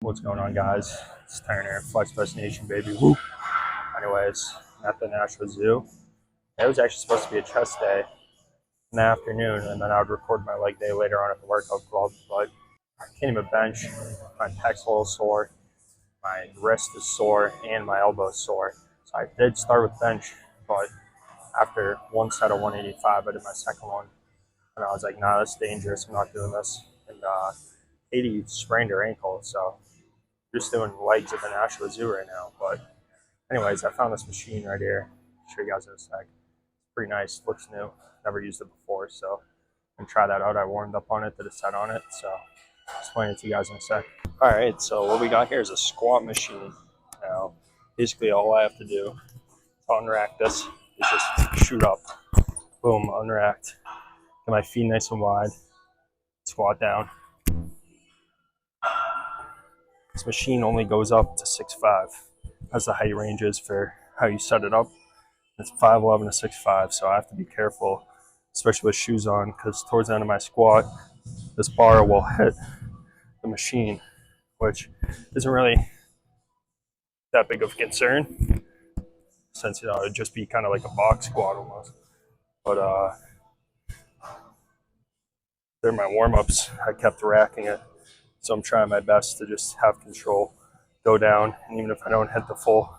What's going on, guys? It's Turner, Flex Destination, baby. Woo! Anyways, at the National Zoo. It was actually supposed to be a chest day in the afternoon, and then I would record my leg day later on at the workout club, but I can't even bench. My pec's a little sore, my wrist is sore, and my elbow is sore. So I did start with bench, but after one set of 185, I did my second one, and I was like, nah, that's dangerous. I'm not doing this. And Katie sprained her ankle, so just doing legs at the National Zoo right now. But anyways, I found this machine right here. I'll show you guys in a sec. It's pretty nice, looks new. Never used it before, so I'm gonna try that out. I warmed up on it, did a set on it, so I'll explain it to you guys in a sec. All right, so what we got here is a squat machine. Now, basically all I have to do to unrack this is just shoot up. Boom, unracked. Get my feet nice and wide. Squat down. This machine only goes up to 6'5". That's the height ranges for how you set it up. It's 5'11" to 6'5", so I have to be careful, especially with shoes on, because towards the end of my squat, this bar will hit the machine, which isn't really that big of a concern, since it'd just be kind of like a box squat almost. But they're my warm-ups. I kept racking it. So I'm trying my best to just have control, go down, and even if I don't hit the full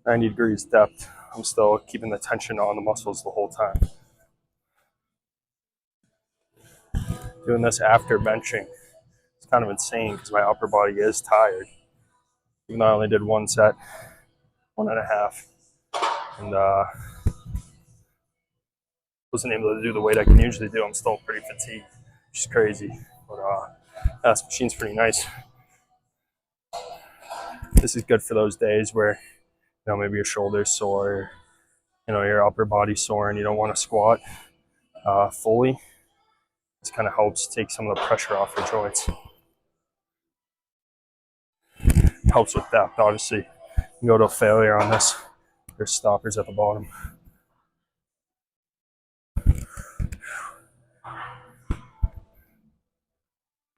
90 degrees depth, I'm still keeping the tension on the muscles the whole time. Doing this after benching, it's kind of insane because my upper body is tired. Even though I only did one set, 1.5, and wasn't able to do the weight I can usually do. I'm still pretty fatigued, which is crazy. But this machine's pretty nice. This is good for those days where maybe your shoulder's sore, or, your upper body's sore and you don't want to squat fully. This kind of helps take some of the pressure off your joints. Helps with depth, obviously. You can go to a failure on this. There's stoppers at the bottom.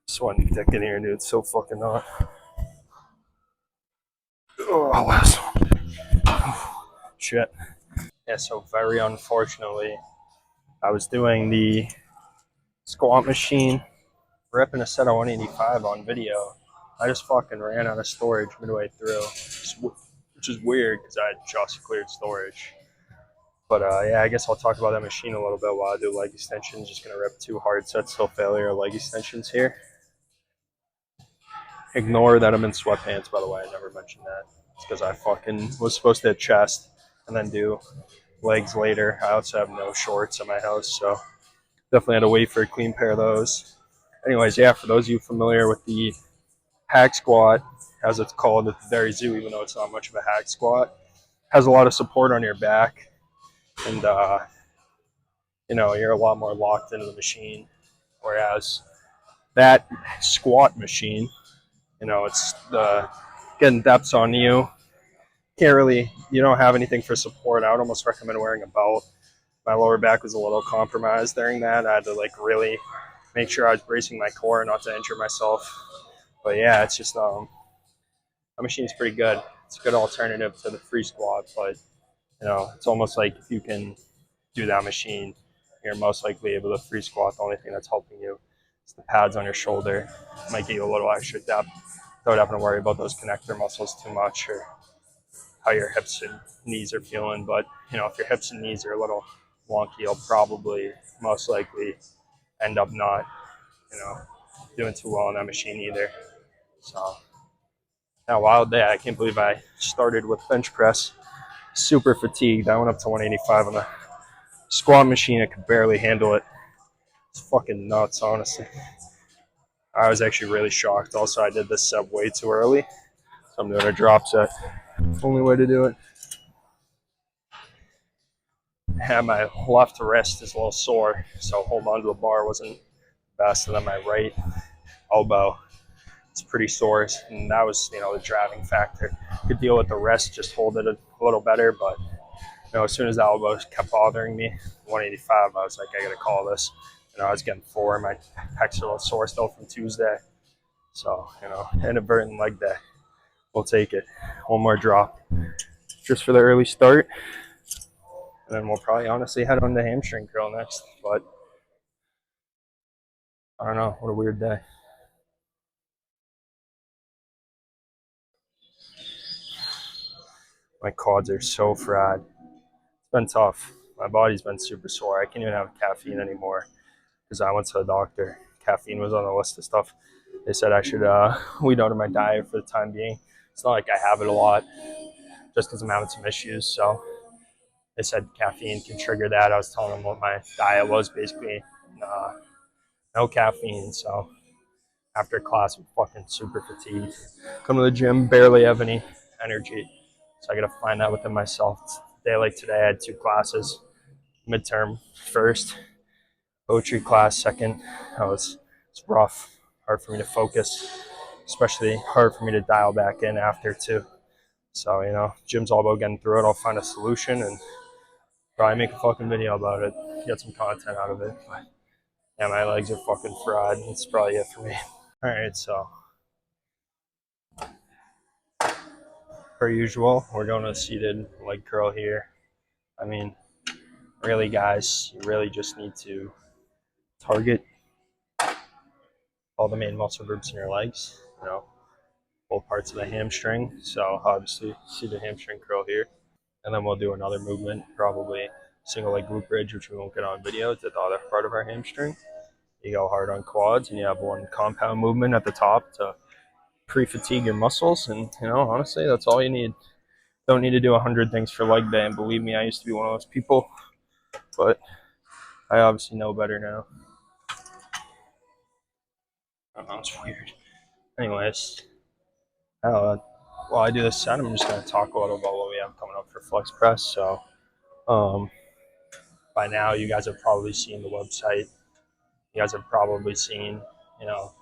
Sweating dick in here, dude. It's so fucking hot. Oh, shit. Yeah, so very unfortunately, I was doing the squat machine, ripping a set of 185 on video. I just fucking ran out of storage midway through, which is weird because I had just cleared storage. But yeah, I guess I'll talk about that machine a little bit while I do leg extensions. Just gonna rip 2 hard sets till failure leg extensions here. Ignore that I'm in sweatpants, by the way. I never mentioned that. It's because I fucking was supposed to hit chest and then do legs later. I also have no shorts in my house, so definitely had to wait for a clean pair of those. Anyways, yeah, for those of you familiar with the hack squat, as it's called at the Very Zoo, even though it's not much of a hack squat, has a lot of support on your back, and you're a lot more locked into the machine. Whereas that squat machine, it's getting depths on you. You don't have anything for support. I would almost recommend wearing a belt. My lower back was a little compromised during that. I had to really make sure I was bracing my core not to injure myself. But yeah, it's just the machine's pretty good. It's a good alternative to the free squat, but it's almost like if you can do that machine, you're most likely able to free squat. The only thing that's helping you is the pads on your shoulder. It might give you a little extra depth without having to worry about those connector muscles too much or how your hips and knees are feeling. But if your hips and knees are a little wonky, you'll probably most likely end up not doing too well on that machine either. So now, wild day. I can't believe I started with bench press. Super fatigued. I went up to 185 on the squat machine. I could barely handle it. It's fucking nuts, honestly. I was actually really shocked. Also, I did this set way too early, so I'm doing a drop set. Only way to do it. My left wrist is a little sore, so holding onto the bar wasn't best. And then my right elbow, it's pretty sore, and that was the driving factor. Could deal with the rest, just hold it a little better, but as soon as the elbow kept bothering me, 185, I was like, I gotta call this. I was getting 4. My pecs are a little sore still from Tuesday, So, you know, inadvertent leg day. We'll take it. One more drop just for the early start. And then we'll probably honestly head on to hamstring curl next. But I don't know. What a weird day. My quads are so fried. It's been tough. My body's been super sore. I can't even have caffeine anymore because I went to the doctor. Caffeine was on the list of stuff. They said I should weed out of my diet for the time being. It's not like I have it a lot, just because I'm having some issues. So they said caffeine can trigger that. I was telling them what my diet was, basically uh, no caffeine. So after class, I'm fucking super fatigued. Come to the gym, barely have any energy. So I got to find that within myself. A day like today, I had 2 classes. Midterm first, poetry class second. It's rough, hard for me to focus, especially hard for me to dial back in after too. So, you know, gym's all about getting through it. I'll find a solution and probably make a fucking video about it, get some content out of it. But yeah, my legs are fucking fried. That's probably it for me. All right, so per usual, we're going to seated leg curl here. I mean, really, guys, you really just need to target all the main muscle groups in your legs, you know, both parts of the hamstring. So obviously, seated hamstring curl here. And then we'll do another movement, probably single leg glute bridge, which we won't get on video. It's the other part of our hamstring. You go hard on quads, and you have one compound movement at the top to pre-fatigue your muscles. And, you know, honestly, that's all you need. Don't need to do 100 things for leg day. And believe me, I used to be one of those people, but I obviously know better now. I don't know, it's weird. Anyways, while I do this set, I'm just going to talk a little about what we have coming up for flex press. So, by now, you guys have probably seen the website. You guys have probably seen, you know,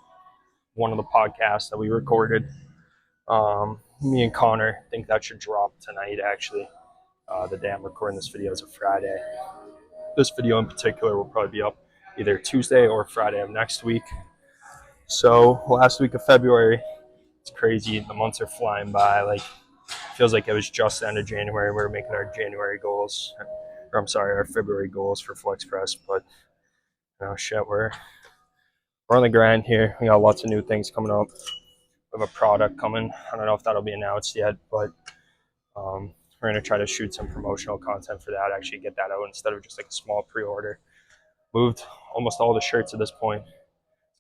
one of the podcasts that we recorded. Me and Connor think that should drop tonight, actually. The day I'm recording this video is a Friday. This video in particular will probably be up either Tuesday or Friday of next week. So last week of February, it's crazy. The months are flying by. Like, feels like it was just the end of January. We were making our January goals, or I'm sorry, our February goals for Flex Press. But you know, shit, we're on the grind here. We got lots of new things coming up. We have a product coming. I don't know if that'll be announced yet, but we're going to try to shoot some promotional content for that, actually get that out instead of just like a small pre-order. Moved almost all the shirts at this point.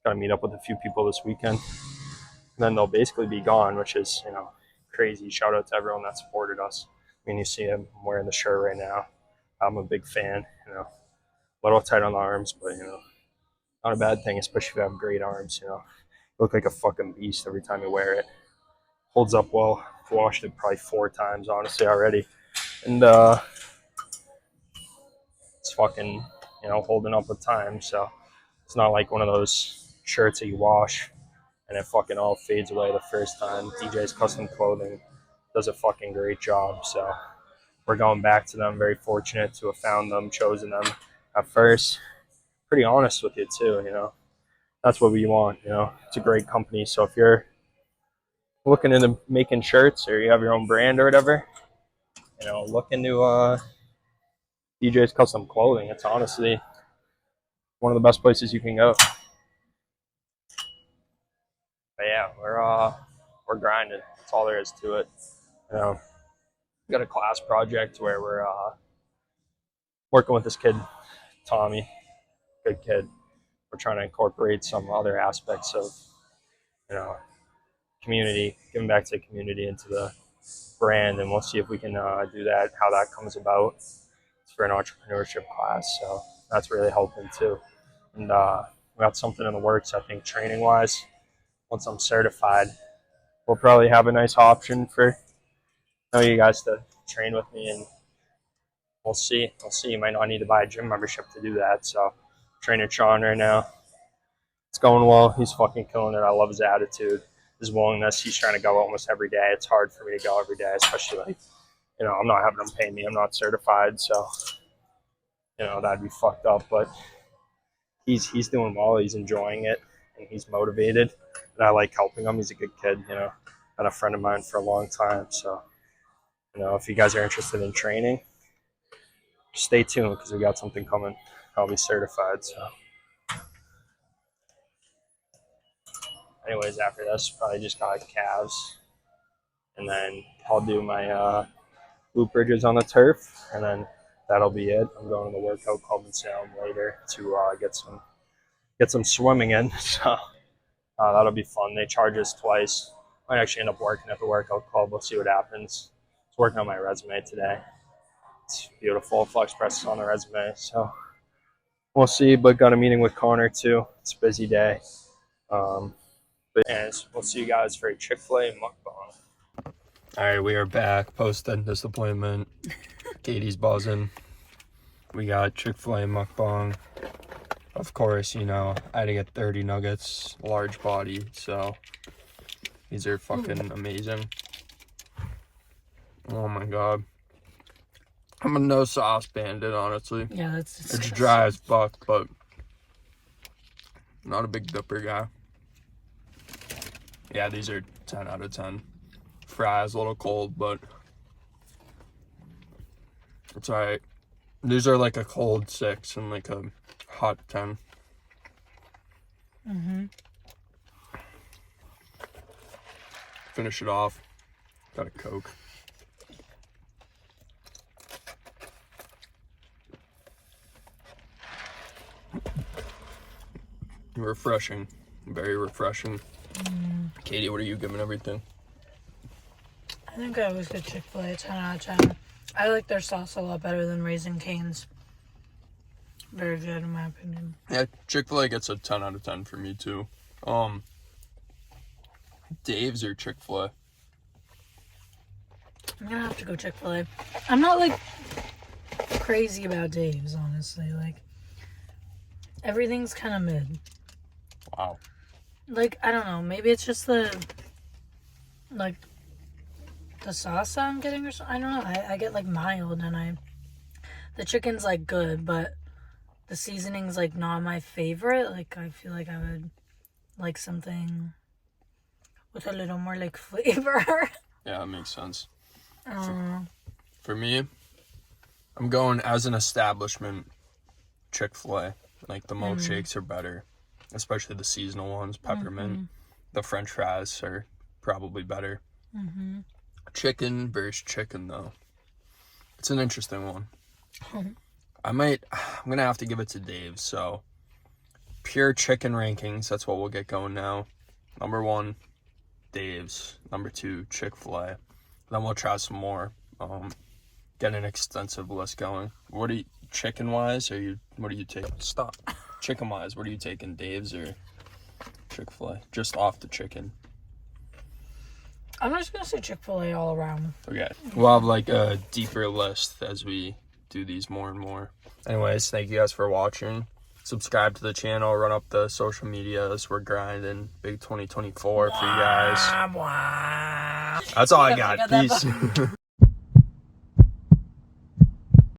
Got to meet up with a few people this weekend. And then they'll basically be gone, which is, you know, crazy. Shout out to everyone that supported us. I mean, you see him wearing the shirt right now. I'm a big fan, you know, a little tight on the arms, but, you know, not a bad thing, especially if you have great arms, you know. You look like a fucking beast every time you wear it. Holds up well. I've washed it probably 4 times, honestly, already. And it's fucking, you know, holding up with time. So it's not like one of those shirts that you wash and it fucking all fades away the first time. DJ's Custom Clothing does a fucking great job. So we're going back to them. Very fortunate to have found them, chosen them at first. Pretty honest with you too, you know. That's what we want, you know. It's a great company. So if you're looking into making shirts or you have your own brand or whatever, you know, look into DJ's Custom Clothing. It's honestly one of the best places you can go. But yeah, we're grinding. That's all there is to it. You know, we got a class project where we're working with this kid, Tommy, good kid. We're trying to incorporate some other aspects of, you know, community, giving back to the community into the brand, and we'll see if we can do that, how that comes about. It's for an entrepreneurship class, so that's really helping too. And we got something in the works, I think, training-wise. Once I'm certified, we'll probably have a nice option for you guys to train with me, and we'll see. You might not need to buy a gym membership to do that. So, trainer Sean right now, it's going well. He's fucking killing it. I love his attitude, his willingness. He's trying to go almost every day. It's hard for me to go every day, especially like, you know, I'm not having him pay me. I'm not certified, so, you know, that'd be fucked up. But he's doing well. He's enjoying it, and he's motivated. and I like helping him. He's a good kid, you know, been a friend of mine for a long time. So, you know, if you guys are interested in training, stay tuned because we got something coming. I'll be certified. So, anyways, after this, probably just got calves, and then I'll do my loop bridges on the turf, and then that'll be it. I'm going to the workout club in Salem later to get some swimming in. So that'll be fun. They charge us twice. Might actually end up working at the workout club. We'll see what happens. I was working on my resume today. It's beautiful. Flex press is on the resume. So we'll see. But got a meeting with Connor too. It's a busy day. And we'll see you guys for a Chick Fil A mukbang. All right, we are back post dentist appointment. Katie's buzzing. We got Chick Fil A mukbang. Of course, you know, I had to get 30 nuggets, large body, so these are fucking amazing. Oh my god. I'm a no sauce bandit, honestly. Yeah, that's disgusting. It's dry as fuck, but not a big dipper guy. Yeah, these are 10 out of 10. Fries a little cold, but it's alright. These are like a cold 6 and like a hot 10. Finish it off. Got a Coke. Refreshing. Very refreshing. Katie, what are you giving everything? I think I always get Chick Fil A 10 out of 10. I like their sauce a lot better than Raising Cane's. Very good in my opinion. Yeah, Chick Fil A gets a 10 out of 10 for me too. Dave's or Chick Fil A? I'm gonna have to go Chick Fil A. I'm not like crazy about Dave's, honestly. Like everything's kind of mid. Wow. Like I don't know. Maybe it's just the sauce I'm getting or something. I don't know. I get like mild and the chicken's like good, but the seasoning's like not my favorite. Like I feel like I would like something with a little more like flavor. Yeah, that makes sense. For me, I'm going as an establishment Chick Fil A. Like the milkshakes are better, especially the seasonal ones. Peppermint. The French fries are probably better. Chicken versus chicken though. It's an interesting one. I'm gonna have to give it to Dave. So pure chicken rankings, that's what we'll get going now. Number 1, Dave's. Number 2, Chick Fil A. Then we'll try some more. Get an extensive list going. What are you chicken wise? What are you taking? Stop. Chicken wise, what are you taking? Dave's or Chick Fil A? Just off the chicken. I'm just gonna say Chick Fil A all around. Okay. We'll have like a deeper list as we do these more and more. Anyways, thank you guys for watching. Subscribe to the channel, run up the social medias. We're grinding big 2024 for you guys. That's all I got. Peace.